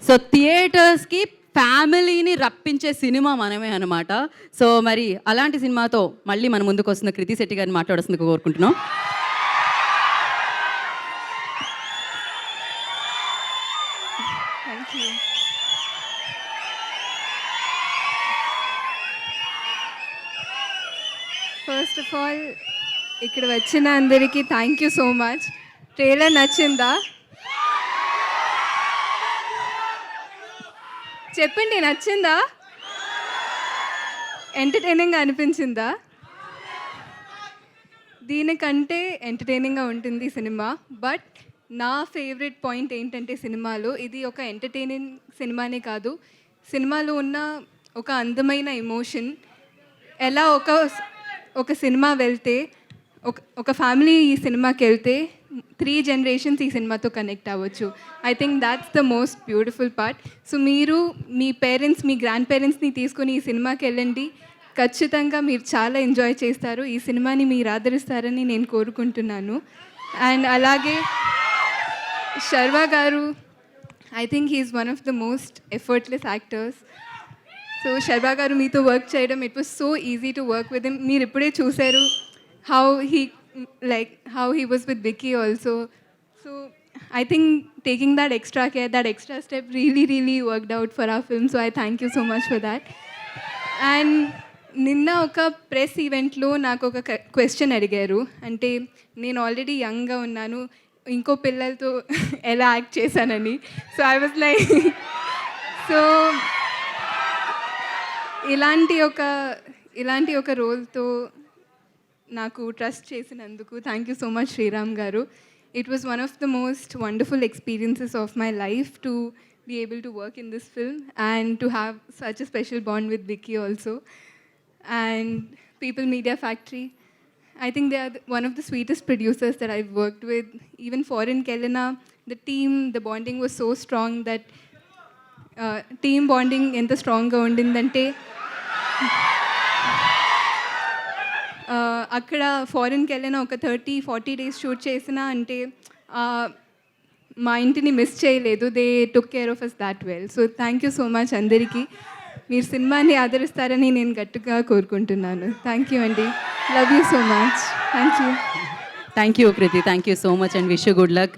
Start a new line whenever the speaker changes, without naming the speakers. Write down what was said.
So థియేటర్స్కి ఫ్యామిలీని రప్పించే cinema మనమే అనమాట. సో మరి అలాంటి సినిమాతో మళ్ళీ మన ముందుకు వస్తున్న కృతి శెట్టి గారిని మాట్లాడాల్సిందిగా కోరుకుంటున్నాం.
Thank you. First of all ఇక్కడ వచ్చిన అందరికీ thank you so much. Trailer నచ్చిందా? చెప్పండి, నచ్చిందా? ఎంటర్టైనింగ్గా అనిపించిందా? దీనికంటే ఎంటర్టైనింగ్గా ఉంటుంది సినిమా. బట్ నా ఫేవరెట్ పాయింట్ ఏంటంటే సినిమాలో ఇది ఒక ఎంటర్టైనింగ్ సినిమానే కాదు, సినిమాలో ఉన్న ఒక అందమైన ఎమోషన్. ఎలా ఒక సినిమా వెళ్తే ఒక ఫ్యామిలీ ఈ సినిమాకి వెళ్తే 3 generations ఈ సినిమాతో కనెక్ట్ అవ్వచ్చు. I think that's the most beautiful part. So మీరు మీ పేరెంట్స్, మీ గ్రాండ్ పేరెంట్స్ని తీసుకొని ఈ సినిమాకి వెళ్ళండి. ఖచ్చితంగా మీరు చాలా ఎంజాయ్ చేస్తారు. ఈ సినిమాని మీరు ఆదరిస్తారని నేను కోరుకుంటున్నాను. అండ్ అలాగే Sharwa garu, I think he's one of the most effortless actors. So Sharwa garu మీతో వర్క్ చేయడం, it was so easy to work with him. మీరు ఇప్పుడే చూశారు how he was with Vicky also. So I think taking that extra care, that extra step really worked out for our film. So I thank you so much for that. And నిన్న ఒక press ఈవెంట్లో నాకు ఒక question అడిగారు. అంటే నేను already యంగ్గా ఉన్నాను, ఇంకో పిల్లలతో ఎలా యాక్ట్ చేశానని. So I was like, so ఇలాంటి ఒక రోల్తో నాకు ట్రస్ట్ చేసినందుకు thank you so much Sriram garu. It was one of the most wonderful experiences of my life to be able to work in this film and to have such a special bond with Vicky also. And People Media Factory, I think they are one of the sweetest producers that I've worked with. Even Foreign Kelena, the team, the bonding was so strong that team bonding ఎంత స్ట్రాంగ్గా ఉండిందంటే అక్కడ ఫారిన్కి వెళ్ళిన ఒక 30-40 days shoot చేసిన అంటే మా ఇంటిని miss చేయలేదు. They took care of us that well. So thank you so much అందరికీ. మీరు సినిమాని ఆదరిస్తారని నేను గట్టిగా కోరుకుంటున్నాను. థ్యాంక్ యూ అండి. Love you so much. Thank you.
Thank you Kriti, thank you so much and wish you good luck.